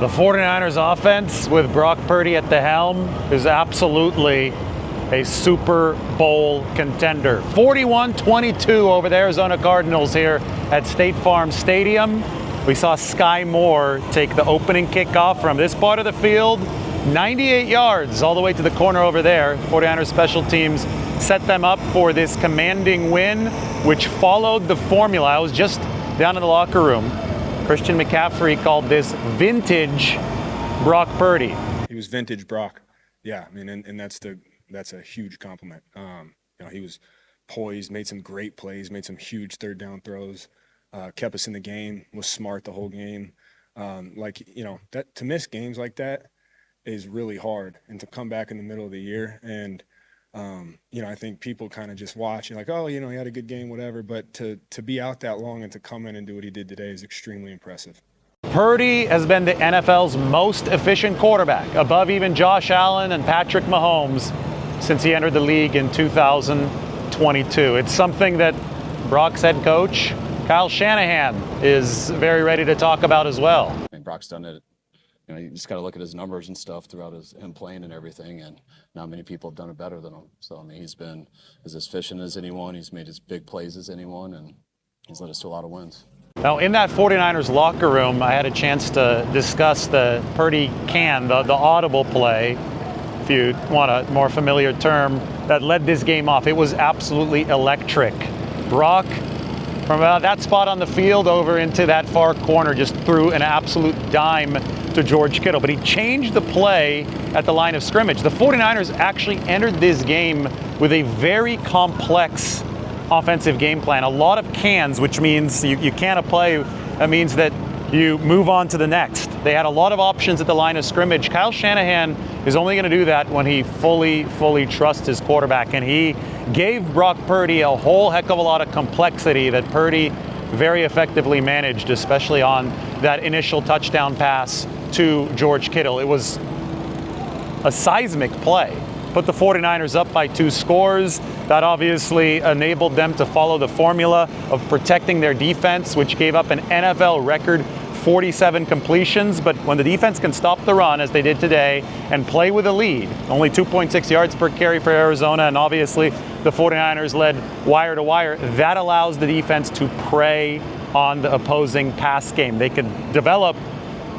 The 49ers offense with Brock Purdy at the helm is absolutely a Super Bowl contender. 41-22 over the Arizona Cardinals here at State Farm Stadium. We saw Skyy Moore take the opening kickoff from this part of the field, 98 yards all the way to the corner over there. 49ers special teams set them up for this commanding win, which followed the formula. I was just down in the locker room. Christian McCaffrey called this vintage Brock Purdy. He was vintage Brock. Yeah, I mean, and that's a huge compliment. He was poised, made some great plays, made some huge third down throws, kept us in the game, was smart the whole game. That to miss games like that is really hard, and to come back in the middle of the year and I think people kind of just watch and like, oh, he had a good game, whatever. But to be out that long and to come in and do what he did today is extremely impressive. Purdy has been the NFL's most efficient quarterback, above even Josh Allen and Patrick Mahomes, since he entered the league in 2022. It's something that Brock's head coach, Kyle Shanahan, is very ready to talk about as well. I mean, Brock's done it. You just got to look at his numbers and stuff throughout him playing and everything, and not many people have done it better than him. So, I mean, he's been as efficient as anyone. He's made as big plays as anyone, and he's led us to a lot of wins. Now, in that 49ers locker room, I had a chance to discuss the Purdy can, the audible play, if you want a more familiar term, that led this game off. It was absolutely electric. Brock, from about that spot on the field over into that far corner, just threw an absolute dime to George Kittle. But he changed the play at the line of scrimmage. The 49ers actually entered this game with a very complex offensive game plan. A lot of cans, which means you can't a play. That means that you move on to the next. They had a lot of options at the line of scrimmage. Kyle Shanahan is only going to do that when he fully trusts his quarterback. And he gave Brock Purdy a whole heck of a lot of complexity that Purdy very effectively managed, especially on that initial touchdown pass to George Kittle. It was a seismic play. Put the 49ers up by 2 scores. That obviously enabled them to follow the formula of protecting their defense, which gave up an NFL record 47 completions. But when the defense can stop the run, as they did today, and play with a lead, only 2.6 yards per carry for Arizona, and obviously the 49ers led wire to wire, that allows the defense to prey on the opposing pass game. They can develop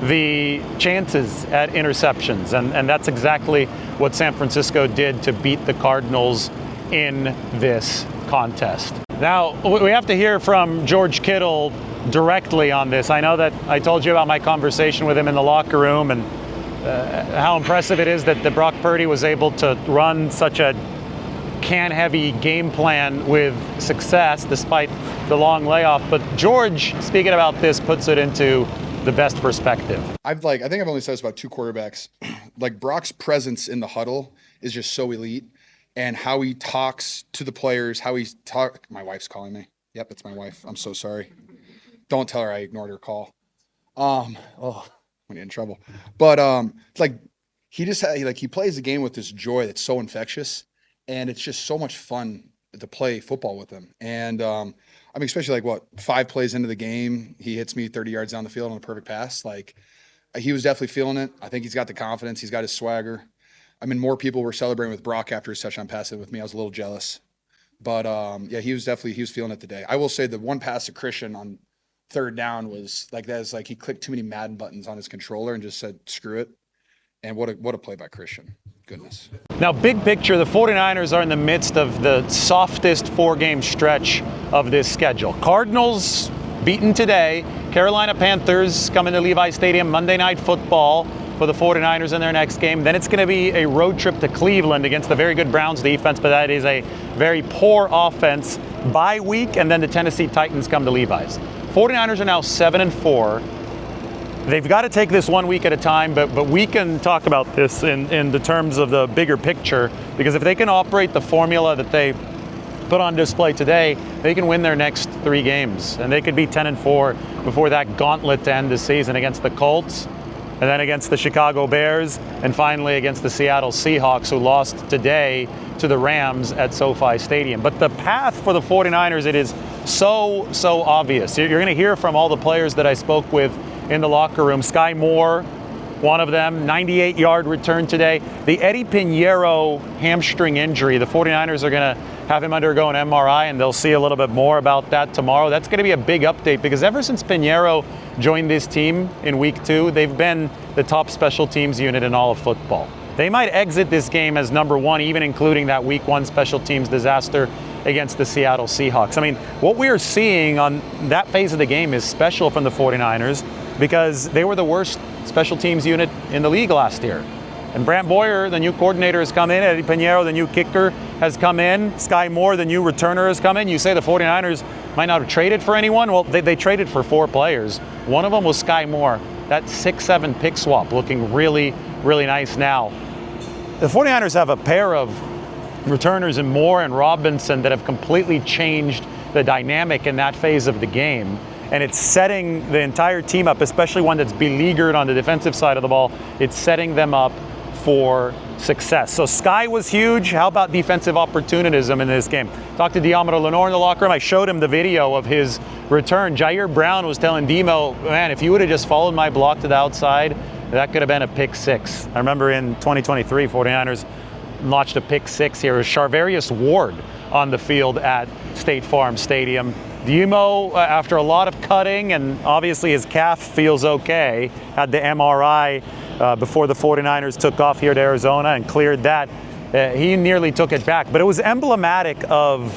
the chances at interceptions, and that's exactly what San Francisco did to beat the Cardinals in this contest. Now, we have to hear from George Kittle directly on this. I know that I told you about my conversation with him in the locker room and how impressive it is that Brock Purdy was able to run such a can-heavy game plan with success despite the long layoff. But George, speaking about this, puts it into the best perspective. I think I've only said this about 2 quarterbacks. Like, Brock's presence in the huddle is just so elite, and how he talks to the players, my wife's calling me. Yep, it's my wife. I'm so sorry. Don't tell her I ignored her call. I'm gonna get in trouble. But it's like he plays the game with this joy that's so infectious, and it's just so much fun to play football with him. And especially 5 plays into the game, he hits me 30 yards down the field on a perfect pass. He was definitely feeling it. I think he's got the confidence. He's got his swagger. More people were celebrating with Brock after his touchdown pass with me. I was a little jealous. But, he was feeling it today. I will say the one pass to Christian on 3rd down was he clicked too many Madden buttons on his controller and just said, screw it. And what a play by Christian. Goodness. Now, big picture, the 49ers are in the midst of the softest 4-game stretch of this schedule. Cardinals beaten today. Carolina Panthers coming to Levi Stadium Monday Night Football for the 49ers in their next game. Then it's going to be a road trip to Cleveland against the very good Browns defense, but that is a very poor offense. Bye week, and then the Tennessee Titans come to Levi's. 49ers are now 7-4. They've got to take this 1 week at a time, but we can talk about this in the terms of the bigger picture, because if they can operate the formula that they put on display today, they can win their next 3 games, and they could be 10-4 before that gauntlet to end the season against the Colts, and then against the Chicago Bears, and finally against the Seattle Seahawks, who lost today to the Rams at SoFi Stadium. But the path for the 49ers, it is so obvious. You're going to hear from all the players that I spoke with in the locker room. Skyy Moore one of them, 98-yard return today. The Eddy Piñeiro hamstring injury, the 49ers are going to have him undergo an MRI, and they'll see a little bit more about that tomorrow. That's going to be a big update because ever since Piñeiro joined this team in week 2, they've been the top special teams unit in all of football. They might exit this game as number 1, even including that week 1 special teams disaster against the Seattle Seahawks. I mean, what we are seeing on that phase of the game is special from the 49ers because they were the worst special teams unit in the league last year. And Brant Boyer, the new coordinator, has come in. Eddy Piñeiro, the new kicker, has come in. Skyy Moore, the new returner, has come in. You say the 49ers might not have traded for anyone. Well, they traded for 4 players. One of them was Skyy Moore. That 6-7 pick swap looking really, really nice now. The 49ers have a pair of returners in Moore and Robinson that have completely changed the dynamic in that phase of the game. And it's setting the entire team up, especially one that's beleaguered on the defensive side of the ball. It's setting them up for success. So Skyy was huge. How about defensive opportunism in this game? Talked to Diomede Lenoir in the locker room. I showed him the video of his return. Jair Brown was telling Demo, man, if you would have just followed my block to the outside, that could have been a pick 6. I remember in 2023, 49ers launched a pick 6 here. It was Charvarius Ward on the field at State Farm Stadium. Demo, after a lot of cutting, and obviously his calf feels okay, had the MRI before the 49ers took off here to Arizona and cleared that. He nearly took it back, but it was emblematic of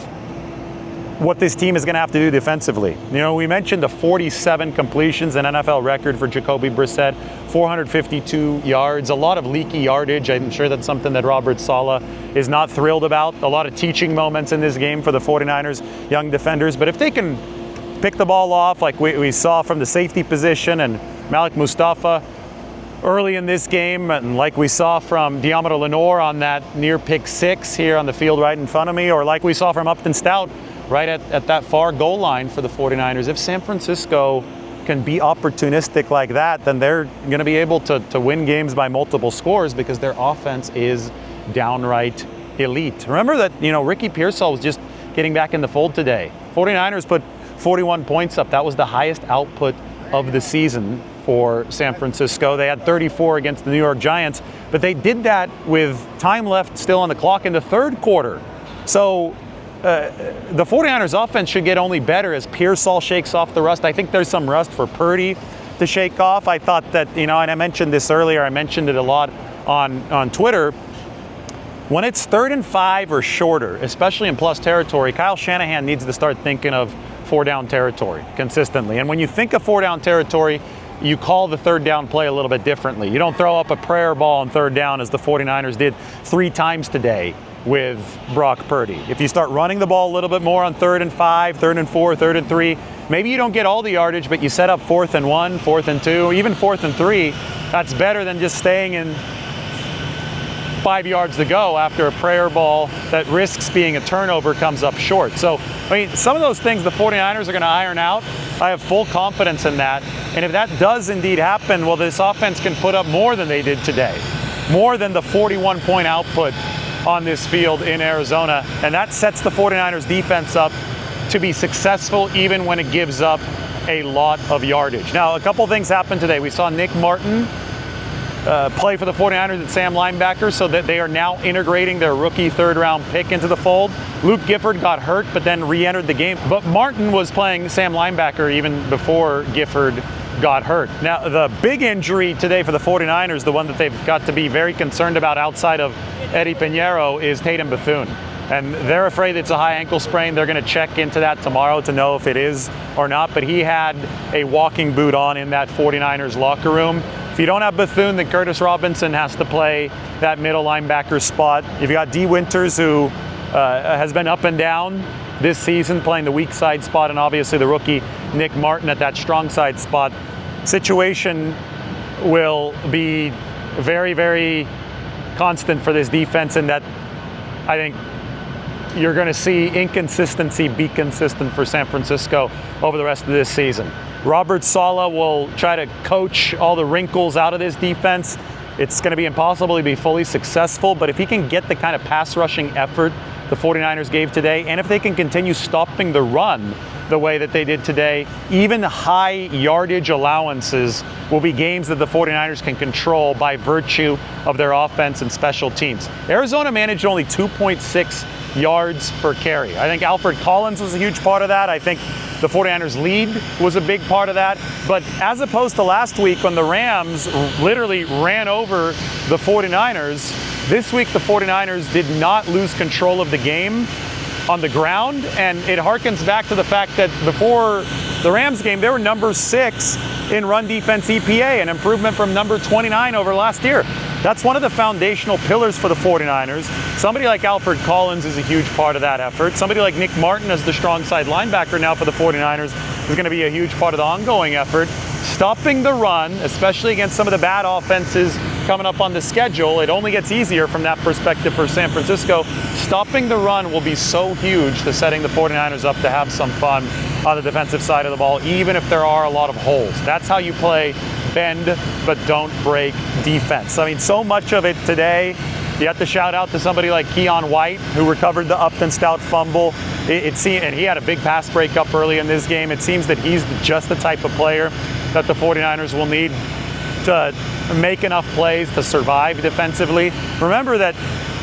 what this team is going to have to do defensively. You know, we mentioned the 47 completions, an NFL record for Jacoby Brissett, 452 yards, a lot of leaky yardage. I'm sure that's something that Robert Saleh is not thrilled about. A lot of teaching moments in this game for the 49ers young defenders. But if they can pick the ball off like we saw from the safety position and Malik Mustafa early in this game, and like we saw from Diomede Lenoir on that near pick 6 here on the field right in front of me, or like we saw from Upton Stout right at that far goal line for the 49ers. If San Francisco can be opportunistic like that, then they're going to be able to win games by multiple scores because their offense is downright elite. Remember that, you know, Ricky Pearsall was just getting back in the fold today. 49ers put 41 points up. That was the highest output of the season for San Francisco. They had 34 against the New York Giants, but they did that with time left still on the clock in the third quarter. So the 49ers offense should get only better as Pearsall shakes off the rust. I think there's some rust for Purdy to shake off. I thought that, you know, and I mentioned this earlier, I mentioned it a lot on Twitter. When it's 3rd and 5 or shorter, especially in plus territory, Kyle Shanahan needs to start thinking of 4-down territory consistently. And when you think of 4-down territory, you call the 3rd down play a little bit differently. You don't throw up a prayer ball on 3rd down as the 49ers did 3 times today with Brock Purdy. If you start running the ball a little bit more on 3rd and 5, 3rd and 4, 3rd and 3, maybe you don't get all the yardage, but you set up 4th and 1, 4th and 2, even 4th and 3. That's better than just staying in 5 yards to go after a prayer ball that risks being a turnover comes up short. So, I mean, some of those things the 49ers are going to iron out. I have full confidence in that. And if that does indeed happen, well, this offense can put up more than they did today. More than the 41-point output on this field in Arizona. And that sets the 49ers defense up to be successful even when it gives up a lot of yardage. Now, a couple things happened today. We saw Nick Martin play for the 49ers at Sam linebacker, so that they are now integrating their rookie 3rd-round pick into the fold. Luke Gifford got hurt, but then re-entered the game. But Martin was playing Sam linebacker even before Gifford got hurt. Now, the big injury today for the 49ers, the one that they've got to be very concerned about outside of Eddy Piñeiro, is Tatum Bethune. And they're afraid it's a high ankle sprain. They're going to check into that tomorrow to know if it is or not. But he had a walking boot on in that 49ers locker room. If you don't have Bethune, then Curtis Robinson has to play that middle linebacker spot. You've got D. Winters, who has been up and down this season, playing the weak side spot, and obviously the rookie Nick Martin at that strong side spot. Situation will be very, very constant for this defense, in that I think you're going to see inconsistency be consistent for San Francisco over the rest of this season. Robert Saleh will try to coach all the wrinkles out of this defense. It's going to be impossible to be fully successful, but if he can get the kind of pass rushing effort the 49ers gave today, and if they can continue stopping the run the way that they did today, even high yardage allowances will be games that the 49ers can control by virtue of their offense and special teams. Arizona managed only 2.6 yards per carry. I think Alfred Collins was a huge part of that. I think the 49ers lead was a big part of that. But as opposed to last week when the Rams literally ran over the 49ers, this week the 49ers did not lose control of the game on the ground, and it harkens back to the fact that before the Rams game, they were number 6 in run defense EPA, an improvement from number 29 over last year. That's one of the foundational pillars for the 49ers. Somebody like Alfred Collins is a huge part of that effort. Somebody like Nick Martin as the strong side linebacker now for the 49ers is going to be a huge part of the ongoing effort. Stopping the run, especially against some of the bad offenses coming up on the schedule, it only gets easier from that perspective for San Francisco. Stopping the run will be so huge to setting the 49ers up to have some fun on the defensive side of the ball, even if there are a lot of holes. That's how you play bend but don't break defense. I mean, so much of it today, you have to shout out to somebody like Keon White, who recovered the Upton Stout fumble. And he had a big pass breakup early in this game. It seems that he's just the type of player that the 49ers will need to make enough plays to survive defensively. Remember that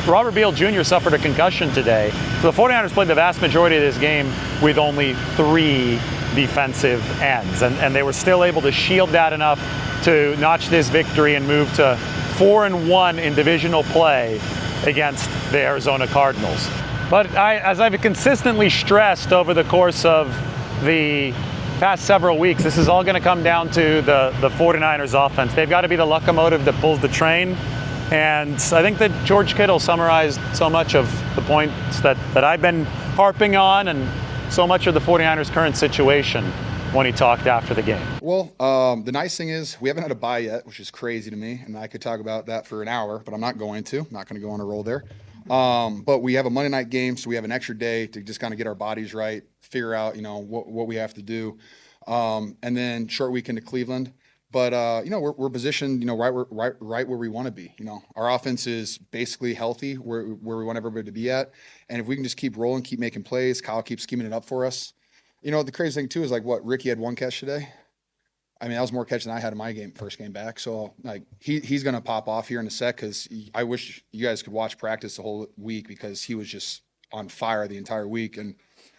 Robert Beal Jr. suffered a concussion today. So the 49ers played the vast majority of this game with only 3 defensive ends. And they were still able to shield that enough to notch this victory and move to 4-1 in divisional play against the Arizona Cardinals. But as I've consistently stressed over the course of the past several weeks, this is all going to come down to the 49ers offense. They've got to be the locomotive that pulls the train. And I think that George Kittle summarized so much of the points that I've been harping on and so much of the 49ers' current situation when he talked after the game. Well, the nice thing is we haven't had a bye yet, which is crazy to me. And I could talk about that for an hour, but I'm not going to. I'm not going to go on a roll there. But we have a Monday night game, so we have an extra day to just kind of get our bodies right, figure out, what we have to do. And then short weekend to Cleveland. But, we're positioned, right where we want to be. Our offense is basically healthy where we want everybody to be at. And if we can just keep rolling, keep making plays, Kyle keeps scheming it up for us. The crazy thing too is Ricky had 1 catch today. I mean, that was more catch than I had in my first game back. So he's going to pop off here in a sec, because I wish you guys could watch practice the whole week, because he was just on fire the entire week. And,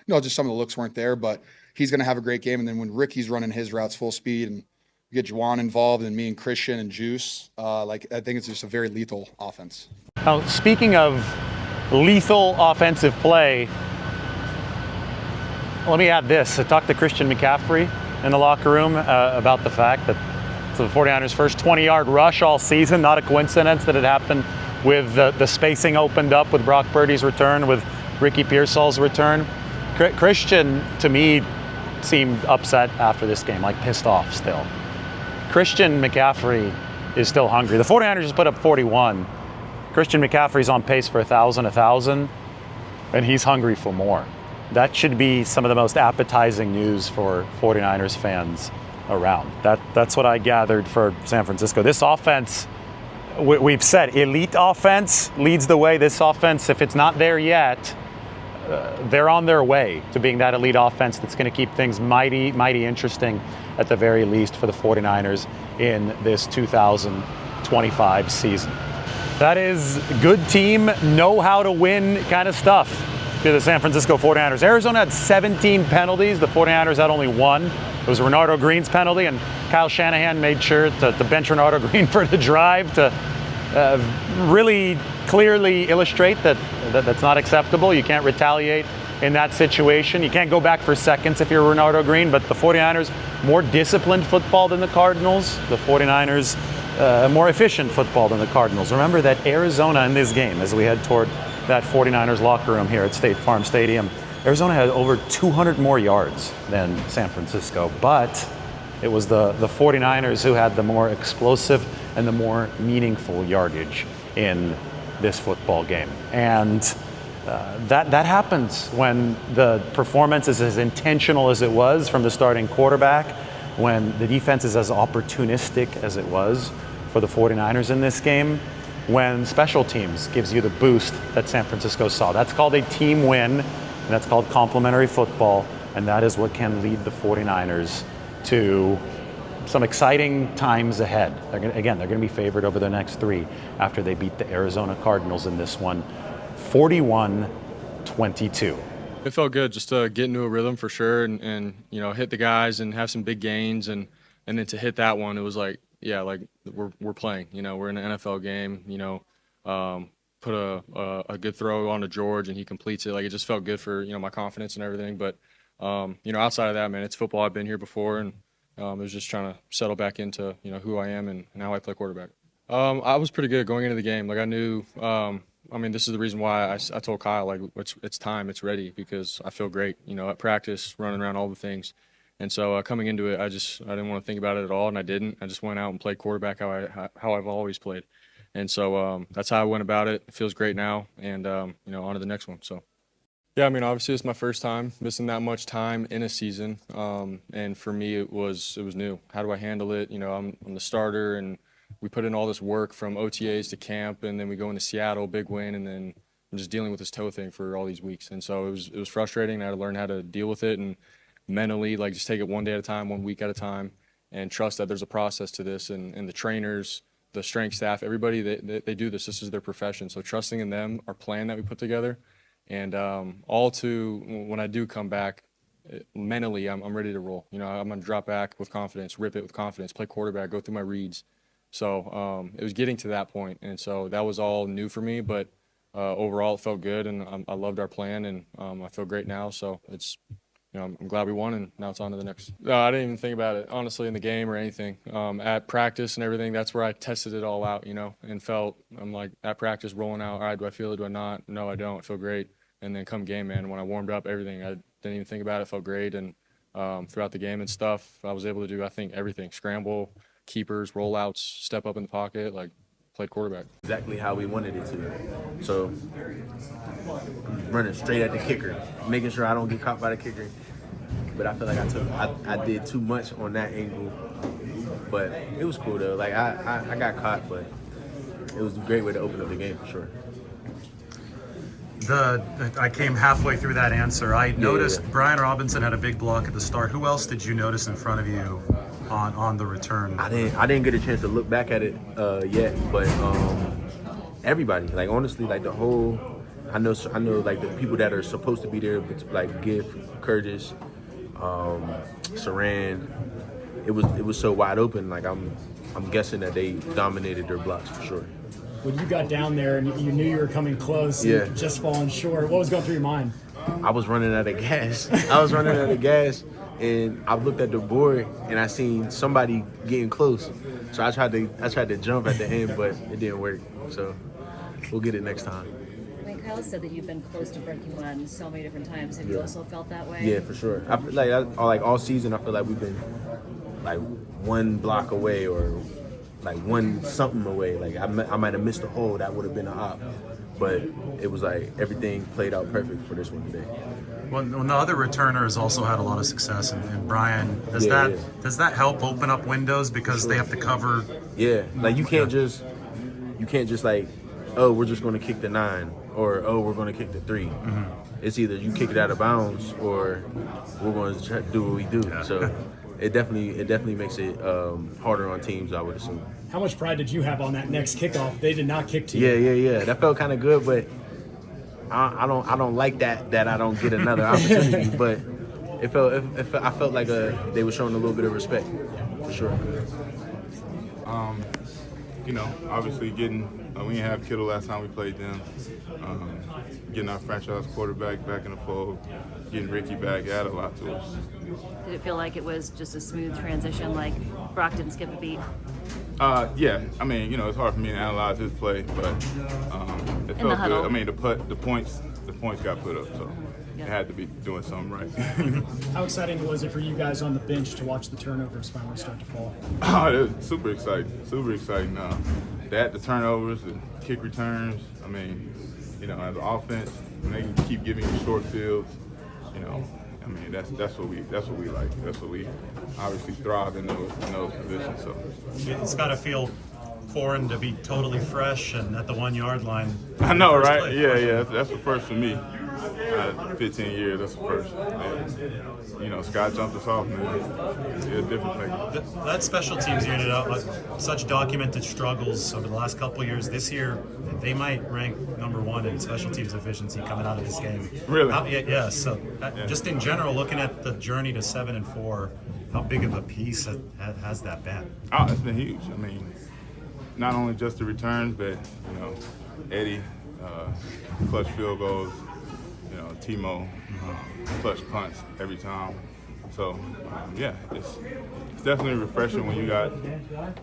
just some of the looks weren't there, but he's going to have a great game. And then when Ricky's running his routes full speed and we get Juwan involved and me and Christian and Juice, I think it's just a very lethal offense. Now, speaking of lethal offensive play, let me add this. I talked to Christian McCaffrey in the locker room about the fact that it's the 49ers' first 20-yard rush all season. Not a coincidence that it happened with the spacing opened up with Brock Purdy's return, with Ricky Pearsall's return. Christian, to me, seemed upset after this game, pissed off still. Christian McCaffrey is still hungry. The 49ers just put up 41. Christian McCaffrey's on pace for 1,000, and he's hungry for more. That should be some of the most appetizing news for 49ers fans around. That's what I gathered for San Francisco. This offense, we've said, elite offense leads the way. This offense, if it's not there yet, they're on their way to being that elite offense that's going to keep things mighty, mighty interesting at the very least for the 49ers in this 2025 season. That is good team, know how to win kind of stuff to the San Francisco 49ers. Arizona had 17 penalties. The 49ers had only 1. It was Renardo Green's penalty, and Kyle Shanahan made sure to bench Renardo Green for the drive to really clearly illustrate that's not acceptable. You can't retaliate in that situation. You can't go back for seconds if you're Renardo Green, but the 49ers, more disciplined football than the Cardinals. The 49ers, more efficient football than the Cardinals. Remember that Arizona in this game, as we head toward that 49ers locker room here at State Farm Stadium, Arizona had over 200 more yards than San Francisco, but it was the 49ers who had the more explosive and the more meaningful yardage in this football game. And that happens when the performance is as intentional as it was from the starting quarterback, when the defense is as opportunistic as it was for the 49ers in this game, when special teams gives you the boost that San Francisco saw. That's called a team win, and that's called complementary football. and that is what can lead the 49ers to some exciting times ahead. They're going to be favored over the next 3 after they beat the Arizona Cardinals in this one, 41-22. It felt good just to get into a rhythm for sure, and hit the guys and have some big gains, and then to hit that one, it was like, yeah, like we're playing. We're in an NFL game. Put a good throw on to George and he completes it. Like, it just felt good for my confidence and everything. But outside of that, man, it's football. I've been here before, and it was just trying to settle back into who I am and how I play quarterback. I was pretty good going into the game. Like, I knew. This is the reason why I told Kyle, like, it's time, it's ready, because I feel great. At practice, running around, all the things. And so coming into it, I didn't want to think about it at all, and I didn't. I just went out and played quarterback how I've always played. And so that's how I went about it. It feels great now, and on to the next one. So, yeah, obviously it's my first time missing that much time in a season, and for me it was new. How do I handle it? I'm the starter, and we put in all this work from OTAs to camp, and then we go into Seattle, big win, and then I'm just dealing with this toe thing for all these weeks. And so it was frustrating. I had to learn how to deal with it and mentally, like, just take it one day at a time, 1 week at a time, and trust that there's a process to this, and the trainers, the strength staff, everybody, they do this. This is their profession. So trusting in them, our plan that we put together, and all to when I do come back, mentally, I'm ready to roll. I'm going to drop back with confidence, rip it with confidence, play quarterback, go through my reads. So it was getting to that point, and so that was all new for me. But overall, it felt good, and I loved our plan, and I feel great now. So it's I'm glad we won, and now it's on to the next. No, I didn't even think about it, honestly, in the game or anything. At practice and everything, that's where I tested it all out, and I'm like, at practice, rolling out, all right, do I feel it, do I not? No, I don't. I feel great. And then come game, man, when I warmed up, everything, I didn't even think about it. It felt great. And throughout the game and stuff, I was able to do, I think, everything. Scramble, keepers, rollouts, step up in the pocket, like, played quarterback. Exactly how we wanted it to. So, running straight at the kicker, making sure I don't get caught by the kicker. But I feel like I did too much on that angle. But it was cool though. Like, I got caught, but it was a great way to open up the game for sure. I came halfway through that answer. I noticed Brian Robinson had a big block at the start. Who else did you notice in front of you on the return? I didn't get a chance to look back at it yet, but everybody, like, honestly, like, the whole, I know like the people that are supposed to be there, like Giff, Curtis, Saran, it was so wide open. Like, I'm guessing that they dominated their blocks for sure. When you got down there and you knew you were coming close, and you just falling short, what was going through your mind? I was running out of gas. And I looked at the board and I seen somebody getting close. So I tried to jump at the end, but it didn't work. So we'll get it next time. Kyle said that you've been close to breaking one so many different times. Have you also felt that way? Yeah, for sure. I feel like all season, I feel like we've been like one block away or like one something away. Like, I might have missed a hole. That would have been an op. But it was like everything played out perfect for this one today. Well, the other returners also had a lot of success, and Brian, does that help open up windows because they have to cover? Yeah, like you can't just like, oh, we're just going to kick the 9 or oh, we're going to kick the 3. Mm-hmm. It's either you kick it out of bounds or we're going to try to do what we do. Yeah. So it definitely makes it harder on teams, I would assume. How much pride did you have on that next kickoff? They did not kick to you. Yeah. That felt kind of good, but I don't like that I don't get another opportunity. But I felt like they were showing a little bit of respect, for sure. Obviously we didn't have Kittle last time we played them. Getting our franchise quarterback back in the fold, getting Ricky back, added a lot to us. Did it feel like it was just a smooth transition, like Brock didn't skip a beat? Yeah. It's hard for me to analyze his play, but it felt good. The points got put up, so it had to be doing something right. How exciting was it for you guys on the bench to watch the turnovers finally start to fall? Oh, it was super exciting. They had the turnovers, the kick returns. As an offense, when they can keep giving you short fields, that's what we like. That's what we obviously thrive in those positions. So it's got to feel foreign to be totally fresh and at the 1 yard line. I know, right? Yeah. That's the first for me. out of 15 years, that's the first. And, you know, Skyy jumped us off, man. It's a different thing. That special teams unit, such documented struggles over the last couple of years. This year, they might rank #1 in special teams efficiency coming out of this game. Really? Yeah. So, just in general, looking at the journey to 7-4, how big of a piece has that been? Oh, it's been huge. I mean, not only just the returns, but you know, Eddy, clutch field goals, you know, Timo, clutch punts every time. So, yeah, it's definitely refreshing when you got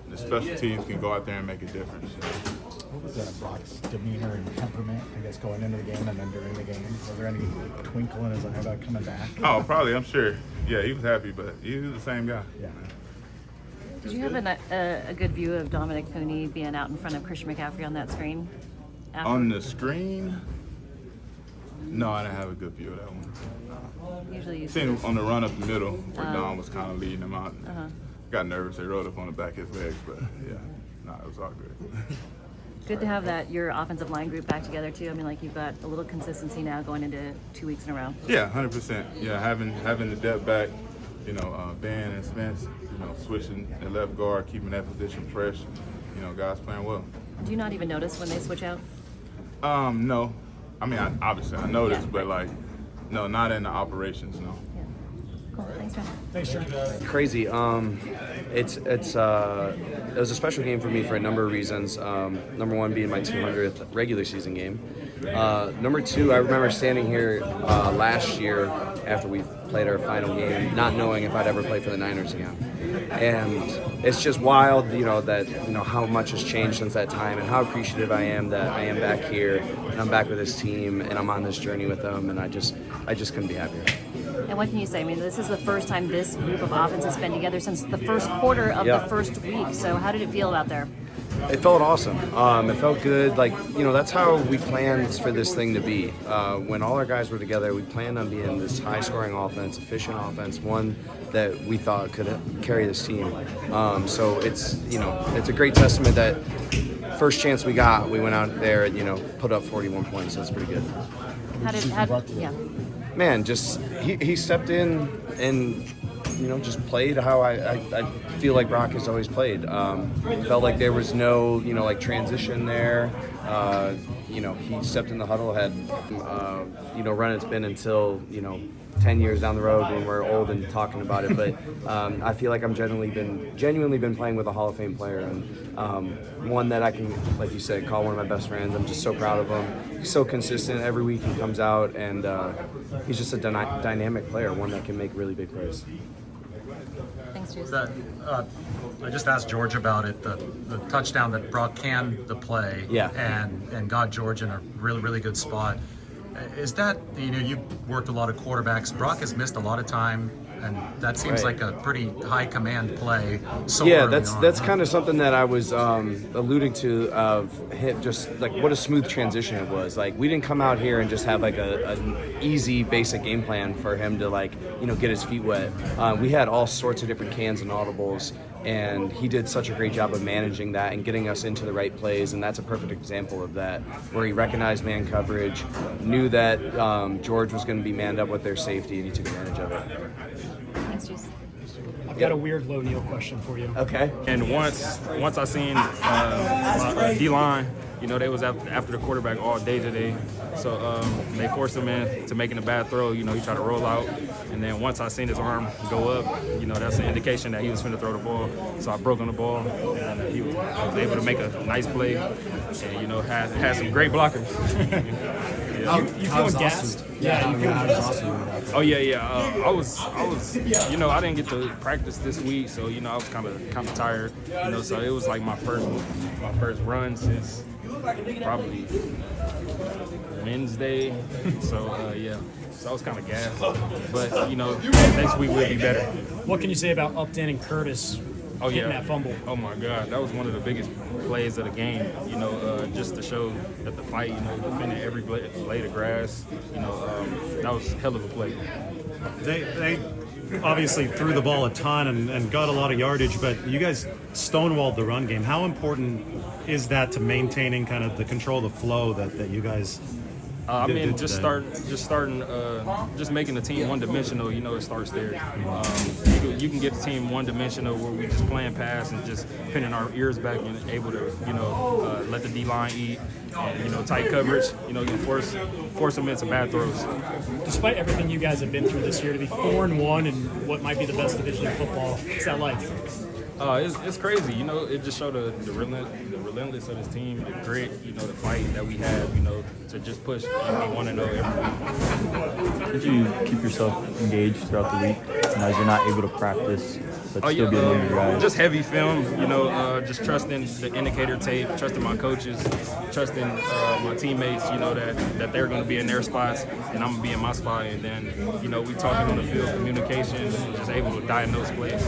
the special teams can go out there and make a difference. What was Brock's demeanor and temperament, I guess, going into the game and then during the game? Was there any twinkle in his eye about coming back? Oh, probably, I'm sure. Yeah, he was happy, but he was the same guy. Yeah. Did you have a good view of Dominic Purdy being out in front of Christian McCaffrey on that screen? On the screen? No, I didn't have a good view of that one. Usually you seen him on the run up the middle where Dom was kind of leading him out. Got nervous. They rolled up on the back of his legs, but yeah, no, it was all good. Good to have your offensive line group back together too. I mean, like you've got a little consistency now going into 2 weeks in a row. Yeah, 100%. Yeah, having the depth back, you know, Ben and Spence, you know, switching the left guard, keeping that position fresh. You know, guys playing well. Do you not even notice when they switch out? No. I mean, obviously I noticed, but like, no, not in the operations, no. Yeah. Cool. Thanks, John. Thanks, John. Crazy. It was a special game for me for a number of reasons. Number one being my 200th regular season game. Number two, I remember standing here last year after we played our final game, not knowing if I'd ever play for the Niners again. And it's just wild, you know, that, you know, how much has changed since that time and how appreciative I am that I am back here and I'm back with this team and I'm on this journey with them, and I just couldn't be happier. And what can you say? I mean, this is the first time this group of offense has been together since the first quarter of the first week. So how did it feel out there? It felt awesome. It felt good. Like, you know, that's how we planned for this thing to be. When all our guys were together, we planned on being this high-scoring offense, efficient offense, one that we thought could carry this team. So it's, you know, it's a great testament that first chance we got, we went out there and, you know, put up 41 points. That's pretty good. Yeah. Man, just he stepped in and, you know, just played how I feel like Brock has always played. Felt like there was no, you know, like transition there. You know, he stepped in the huddle, had, you know, run it's been until, you know, 10 years down the road when we're old and talking about it. But I feel like I'm genuinely been playing with a Hall of Fame player, and one that I can, like you said, call one of my best friends. I'm just so proud of him. He's so consistent. Every week he comes out, and he's just a dynamic player, one that can make really big plays. Thanks, Juice. I just asked George about it, the touchdown that Brock canned the play and got George in a really, really good spot. Is that, you know, you've worked a lot of quarterbacks. Brock has missed a lot of time, and that seems like a pretty high command play. That's kind of something that I was alluding to of him, just like what a smooth transition it was. Like, we didn't come out here and just have like an easy basic game plan for him to, like, you know, get his feet wet. We had all sorts of different cans and audibles, and he did such a great job of managing that and getting us into the right plays, and that's a perfect example of that, where he recognized man coverage, knew that George was going to be manned up with their safety, and he took advantage of it. Thanks, Juice. I've got a weird low Neil question for you. Okay. And once I seen my D-line, you know, they was after the quarterback all day today. So they forced him into making a bad throw. You know, he tried to roll out. And then once I seen his arm go up, you know, that's an indication that he was finna throw the ball. So I broke on the ball, and he was able to make a nice play. And, you know, had some great blockers. You feeling gassed? Yeah, you feeling gassed? Oh yeah. I was. You know, I didn't get to practice this week, so, you know, I was kind of tired. You know, so it was like my first run since probably Wednesday. So yeah. So I was kind of gassed. But, you know, next week will be better. What can you say about Upton and Curtis getting that fumble? Oh my God, that was one of the biggest plays of the game. You know, just to show that the fight, you know, defending every blade of grass. You know, that was a hell of a play. They obviously threw the ball a ton and got a lot of yardage, but you guys stonewalled the run game. How important is that to maintaining kind of the control of the flow that you guys I mean, just making the team one-dimensional. You know, it starts there. You can get the team one-dimensional where we just playing pass and just pinning our ears back and able to, let the D-line eat. And, tight coverage. You force them into bad throws. Despite everything you guys have been through this year, to be 4-1 in what might be the best division in football, what's that like? It's crazy. It just showed the relentless of this team, the grit, the fight that we have, to just push and be 1-0 every week. Did you keep yourself engaged throughout the week, as you're not able to practice, but still be among your guys? Just heavy film, just trusting the indicator tape, trusting my coaches, trusting my teammates, that they're going to be in their spots and I'm going to be in my spot. And then, we talking on the field, communication, and just able to diagnose plays.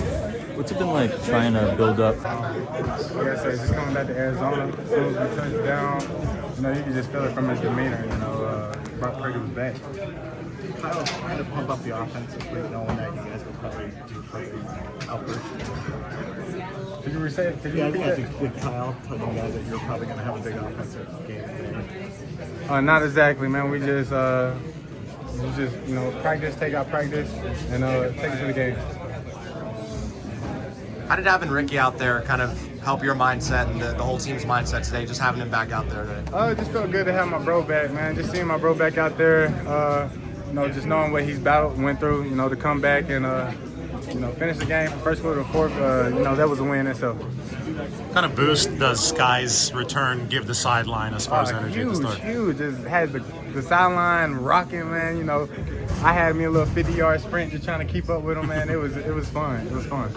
What's it been like trying to build up? Like I said, just coming back to Arizona, as soon as we touched down, you can just feel it from his demeanor. Brock Purdy was back. Kyle trying to pump up the offense this week, knowing that you guys will probably do further outbursts. Did you reset? I think with Kyle telling you guys that you're probably going to have a big offensive game today. Not exactly, man. We just practice, take out practice, and take it to the game. How did having Ricky out there kind of help your mindset and the whole team's mindset today, just having him back out there today? It just felt good to have my bro back, man. Just seeing my bro back out there, just knowing what he's went through, to come back and, finish the game from first quarter to fourth, that was a win in itself. What kind of boost does Skyy's return give the sideline as far as energy at the start? Huge. Just had the sideline rocking, man. I had me a little 50-yard sprint just trying to keep up with him, man. It was fun. It was fun.